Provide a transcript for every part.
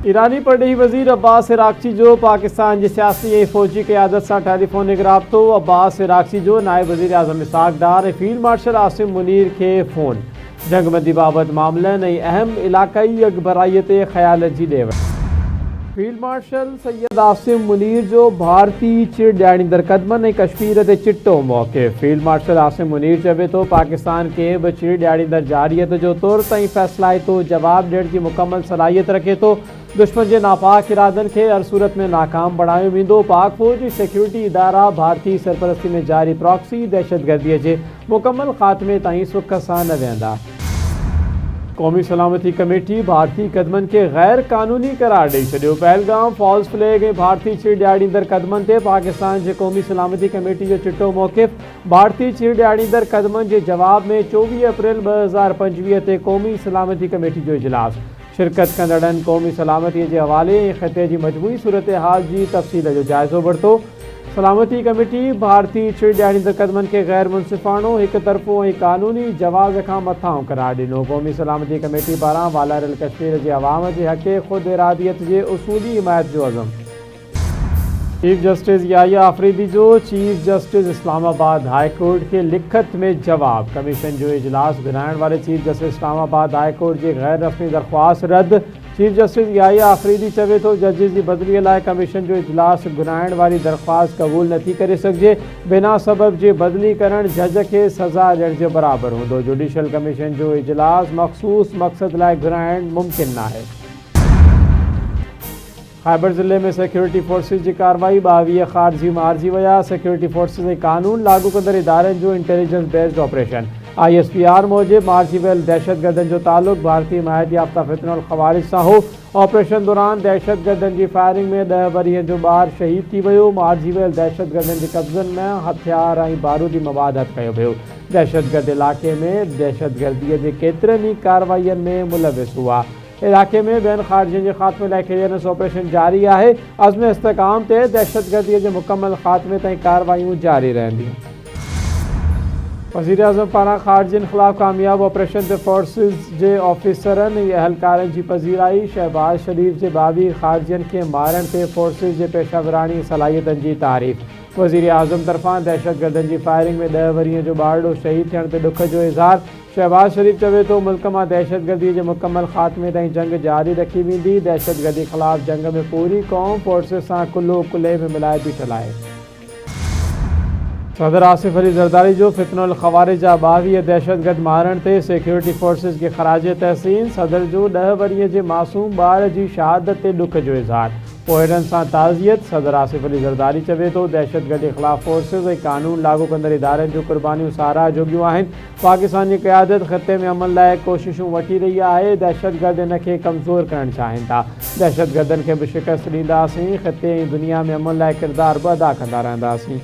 ईरानी पड़ही वज़ीर अब्बास इराक़ची जो पाकिस्तान की सियासी ऐं फ़ौजी क़यादत से टेलीफोनिक राब्तो। अब्बास इराक़ची जो नायब वज़ीर आज़म इसहाक़ डार फील्ड मार्शल आसिम मुनीर के फ़ोन। जंगबंदी बाबत मामलनि ऐं अहम इलाक़ाई अगबराईत ख़याल जी ॾेवण। फील्ड मार्शल सैयद आसिम मुनीर जो भारतीय चिड़ ॾियारींदड़ क़दमनि ऐं कश्मीर ते चिट्टो मौक़िफ़। फील्ड मार्शल आसिम मुनीर चवे थो पाकिस्तान के बि चिड़ ॾियारींदड़ जारियत जो तुर्त ऐं फ़ैसिलाइतो जवाब ॾियण जी मुकमल सलाहियत रखे थो। दुश्मन के नापाक इरादनि खे हर सूरत में नाकाम बणायो वेंदो। पाक फ़ौज सिक्योरिटी इदारा भारतीय सरपरस्ती में जारी प्रॉक्सी दहशतगर्दी के मुकम्मल ख़ात्मे ताईं सुख सां न वेंदा। कौमी सलामती कमेटी भारतीय कदमनि के गैर कानूनी करार ॾेई छॾियो। पहलगाम, फॉल्स फ्लैग ऐं भारतीय चिड़ ॾियारींदड़ क़दमनि ते पाकिस्तान जे क़ौमी सलामती कमेटी जो चिट्टो मौक़िफ़। भारतीय चिड़ ॾियारींदड़ क़दमनि जे जवाब में 24 अप्रैल 2025 ते क़ौमी सलामती कमेटी जो इजलास। शिरकत कंदड़नि क़ौमी सलामती के हवाले ऐं ख़िते जी मजमूई सूरत हाल की तफ़सील जो जाइज़ो वरितो। सलामती कमेटी भारतीय चिड़ ॾियारींदड़ क़दमनि के गैर मुनसिफ़ानो, एक तरफ़ो ऐं कानूनी जवाज़ खां मथां करार ॾिनो। क़ौमी सलामती कमेटी पारां वालारल कश्मीर के अवाम के हक़ ख़ुद इरादियत के उसूली हिमायत जो अज़म। चीफ जस्टिस याहिया आफरीदी जो chief justice Islamabad high court के लिखत में जवाब। कमीशन जो इजलास घुराइण वाले chief justice Islamabad high court की गैर रस्मी दरख्वास्त रद्द। चीफ जस्टिस याहिया आफरीदी चवे तो जजिस की बदली लाइ कमीशन जो इजलास घुराइण वाली दरख्वास्त कबूल नथी करे सघिजे। बिना सबब जे बदली करण जज के सज़ा ॾियण जे बराबर हूंदो। जुडिशल कमीशन जो इजलास मखसूस मकसद लाइ घुराइण मुमकिन न आहे। खैबर ज़िले में सिक्योरिटी फोर्सिस की कार्रवाई 22 ख़ारजी मारिजी विया। सिक्योरिटी फोर्सिस ऐं कानून लागू कंदड़ इदारनि जो इंटेलिजेंस बेस्ड ऑपरेशन। ISPR मूजिब मारिजी वियल दहशतगर्दनि जो ताल्लुक़ भारतीय हिमायत याफ़्ता फितनुल ख़वारिज सां हो। ऑपरेशन दौरान दहशतगर्दनि की फायरिंग में 10 वरियनि जो ॿार शहीद थी वियो। मारिजी वियल दहशतगर्दनि के कब्ज़नि में हथियार ऐं बारूदी मवाद हथ कयो वियो। दहशतगर्द इलाक़े में दहशतगर्दीअ जे केतिरनि ई कार्रवाईअनि में मुलविस हुआ। इलाके में ॿियनि ख़ारजियुनि के ख़ात्मे लाइ क्लियरेंस ऑपरेशन जारी है। अज़्म इस्तेकाम ते दहशतगर्दी के मुकम्मल ख़ात्मे ताईं कार्रवाइयूं जारी रहंदियूं। वज़ीर आज़म पारां ख़ारजियुनि ख़िलाफ़ कामयाब ऑपरेशन ते फोर्सिस के ऑफिसरनि ऐं अहलकारनि की पज़ीराई। शहबाज शरीफ के 22 ख़ारजियुनि के मारण ते फोर्सिस के पेशावरानी सलाहियतनि की तारीफ़। वज़ीर आज़म तरफ़ां दहशतगर्दनि की फायरिंग में 10 वरियनि जो ॿारड़ो शहीद थियण ते दुख जो इज़हार। शहबाज शरीफ चवे तो मुल्क में दहशतगर्दी के मुकम्मल ख़ात्मे ताईं जंग जारी रखी वेंदी। दहशतगर्दी ख़िलाफ़ जंग में पूरी कौम फोर्सिस सां कुल्लो कुल्हे में मिलाए बीठल है। सदर आसिफ अली ज़रदारी जो फितनुल ख़वारिज जा 22 दहशतगर्द मारण ते सिक्योरिटी फोर्सिस के ख़राज तहसीन। सदर जो 10 वरियनि के मासूम ॿार की शहादत ते दुख जो इज़हार। पोइरनि सां ताज़ियत। सदर आसिफ अली ज़रदारी चवे तो दहशतगर्दी ख़िलाफ़ फोर्सिस ऐं कानून लागू कंदड़ इदारनि जो कुर्बानियूं साराह जोगियूं आहिनि। पाकिस्तानी क़यादत ख़िते में अमन लाइ कोशिशूं वठी रही है। दहशतगर्द इन खे कमज़ोर करण चाहिनि था। दहशतगर्दनि खे बि शिकस्त ॾींदासीं। ख़िते ऐं दुनिया में अमन लाइ किरदार बि अदा कंदा रहंदासीं।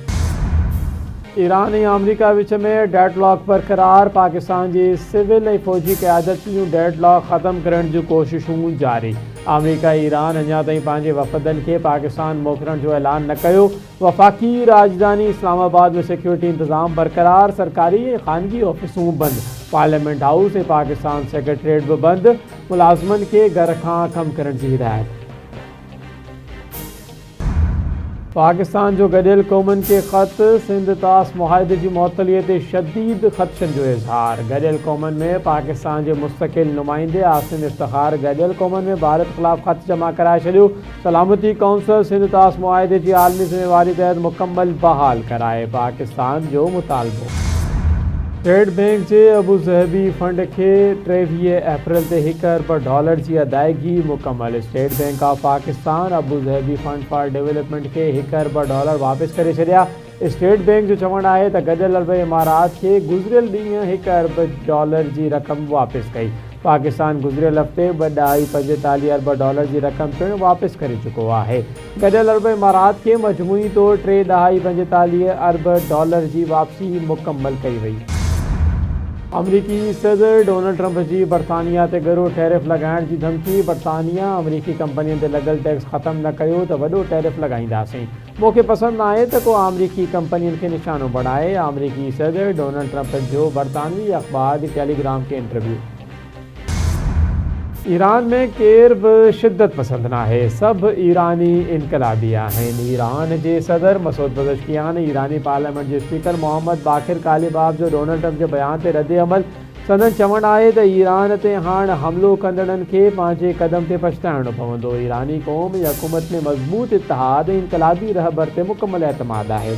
ईरान और अमरीका विच में डेडलॉक बरकरार। पाकिस्तान की सिविल और फौजी क़यादत जूं डेडलॉक ख़त्म करण जूं कोशिशूं जारी। अमरीका ईरान अञा ताईं पंहिंजे वफ़दनि खे पाकिस्तान मोकिलण जो ऐलान न कयो। वफ़ाक़ी राजधानी इस्लामाबाद में सिक्योरिटी इंतज़ाम बरकरार। सरकारी और ख़ानगी ऑफिसूं बंद। पार्लियामेंट हाउस और पाकिस्तान सेक्रेटरीट भी बंद। मुलाज़मनि के घर खां कम करण की हिदायत। पाकिस्तान जो गडियल क़ौमनि के ख़त। सिंध तास मुआहदे की मुअत्तली ते शदीद ख़दशनि जो इज़हार। गडियल क़ौमनि में पाकिस्तान के मुस्तकिल नुमाइंदे आसिम इफ्तिखार गडियल क़ौमनि में भारत ख़िलाफ़ ख़त जमा कराए छॾियो। सलामती कौंसिल सिंध तास मुआहदे की आलमी ज़िम्मेवारी तहत मुकम्मल बहाल कराए पाकिस्तान जो मुतालबो। स्टेट बैंक के अबू ज़हबी फंड के 23 अप्रैल ते $1 अरब की अदायगी मुकम्मल। State Bank of Pakistan Abu Dhabi fund for development के $1 अरब वापस करे छॾिया। स्टेट बैंक जो चवणु आहे त गडियल अरब इमारात के गुज़िरियल ॾींहुं $1 अरब की रक़म वापस कई। पाकिस्तान गुज़िरियल हफ़्ते $2.45 अरब की रक़म पिणु वापस करे चुको है। गडियल अरब इमारात के मजमूई तौर $3.45 अरब की वापसी मुकम्मल कई वई। अमरीकी सदर डोनाल्ड ट्रंप की बरतानिया ते गरो टैरिफ लगाइण की धमकी। बरतानिया अमरीकी कंपनियों ते लगल टैक्स ख़त्म न कयो त वॾो टैरिफ लगाईंदासीं। मूंखे पसंदि न आहे त को अमरीकी कंपनियुनि खे निशानो बणाए। अमरीकी सदर डोनाल्ड ट्रंप जो बरतानवी अख़बार दी टेलीग्राम के इंटरव्यू। ईरान में केर बि शिद्दत पसंद न आहे, सब ईरानी इनकलाबी आहिनि। ईरान जे सदर मसूद पज़ेश्कियान ईरानी पार्लियामेंट जे स्पीकर मोहम्मद बाक़िर कालिबाफ जो डोनाल्ड ट्रंप जे बयान ते रद्द अमल संदन चवणु आहे त ईरान ते हाणे हमिलो कंदड़नि खे पंहिंजे क़दम ते पछताइणो पवंदो। ईरानी क़ौम या हुकूमत में मज़बूत इतिहाद ऐं इनकलाबी रहबर ते मुकमल एतमाद आहे।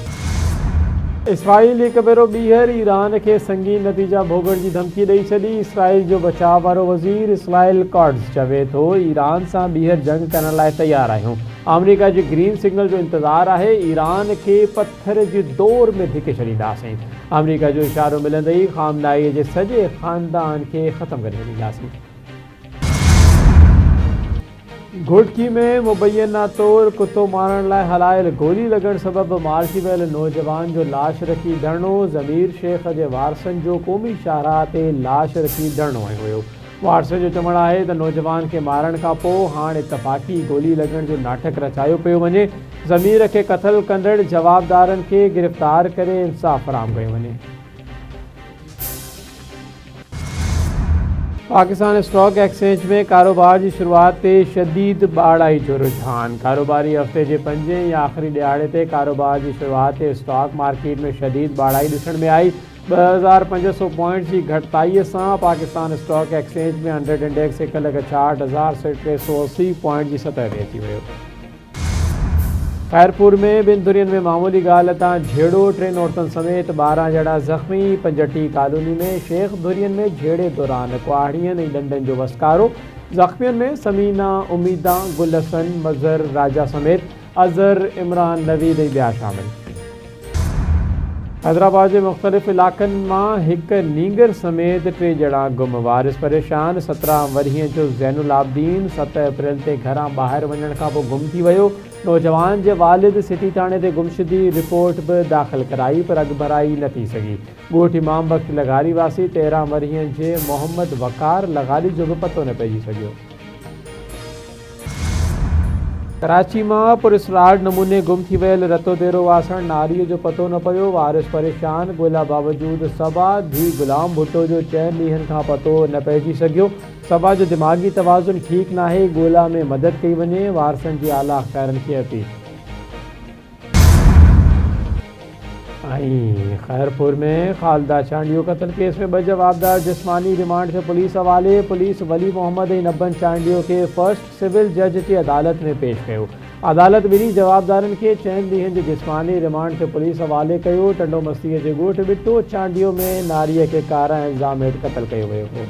इसराइल हिकु भेरो ॿीहर ईरान खे संगीन नतीजा भोगण जी धमकी ॾेई छॾी। इसराइल जो बचाव वारो वज़ीर इसराइल कॉट्ज़ चवे थो, ईरान सां ॿीहर जंग करण लाइ तयारु आहियूं। अमरीका जे ग्रीन सिग्नल जो इंतज़ारु आहे। ईरान खे पथर जी दौर में धिके छॾींदासीं। अमरीका जो इशारो मिलंदे ई ख़ामनाईअ जे सॼे ख़ानदान खे ख़तमु करे छॾींदासीं। घोटकी में मुबैना तौर कुतो मारण लाइ हलायल गोली लॻण सबबि मारिजी वियल नौजवान जो लाश रखी धरणो। ज़मीर शेख जे वारसनि जो क़ौमी शाहराह ते लाश रखी धरणो आयो हुयो। वारसनि जो चवणु आहे त नौजवान खे मारण खां पोइ हाणे इतफ़ाक़ी गोली लॻण जो नाटक रचायो पियो वञे। ज़मीर खे क़त्ल कंदड़ जवाबदारनि खे गिरफ़्तार करे इंसाफ़ फ़राहम कयो वञे। पाकिस्तान स्टॉक एक्सचेंज में कारोबार की शुरुआत ते शदीद बाड़ाई जो रुझान। कारोबारी हफ़्ते के पंजे या आख़िरी ॾियारे ते कारोबार की शुरुआत ते स्टॉक मार्केट में शदीद बाड़ाई ॾिसण में आई। 2500 पॉइंट्स की घटिताईअ सां पाकिस्तान स्टॉक एक्सचेंज में 100 इंडेक्स 1,66,380 पॉइंट की सतह ते अची वियो। खैरपुर में ॿिनि धुरियुनि में मामूली ॻाल्हि तां झेड़ो, 3 औरतुनि समेत 12 ॼणा ज़ख़्मी। पंजटी कॉलोनी में शेख धुरियुनि में झेड़े दौरान कुहाड़ियुनि ऐं ॾंडनि जो वसकारो। ज़ख़्मियुनि में समीना, उमीदा, गुलहसन, मज़र, राजा समेत अज़हर, इमरान, नवीद ऐं ॿिया शामिल। हैदराबाद के मुख़्तलिफ़ इलाक़नि मां हिकु नींगर समेत 3 ॼणा गुम। वारिस परेशान। 17 वरीह जो ज़ैनुल आबदीन 7 अप्रैल ते घरां ॿाहिरि वञण खां पोइ गुम थी वियो। नौजवान जे वालिद सिटी थाणे ते गुमशुदी रिपोर्ट भी दाख़िल कराई, पर अॻभराई न थी सघी। ॻोठ इमाम बख्श लॻारी वासी 13 वरीह जे मोहम्मद वक़ार लॻारी जो भी पतो न पइजी सघियो। कराची में पुरस्रार नमूने गुम थी वियल रतो तेरो वासण नारीअ जो पतो न पियो। वारिस परेशान। ॻोल्हा बावजूद सबा धी गुलाम भुट्टो जो 4 ॾींहंनि खां पतो न पइजी सघियो। सबा जो दिमाग़ी तवाज़ुन ठीक नाहे, ॻोल्हा में मदद कई वञे। वारसनि जी आला अख़्तियारनि खे अपील। खैरपुर में खालदा चांडियो कत्ल केस में 2 जवाबदार जिस्मानी रिमांड से पुलिस हवाले। पुलिस वली मोहम्मद ऐं नबन चांडियो के फर्स्ट सिविल जज की अदालत में पेश कयो। अदालत ॿिन्ही जवाबदारनि खे 4 ॾींहंनि जे जिस्मानी रिमांड से पुलिस हवाले कयो। टंडो मस्तीअ जे ॻोठ बिट्टो चांडियो में नारीअ खे कारा इल्ज़ाम हेठि क़त्ल कयो वियो हो।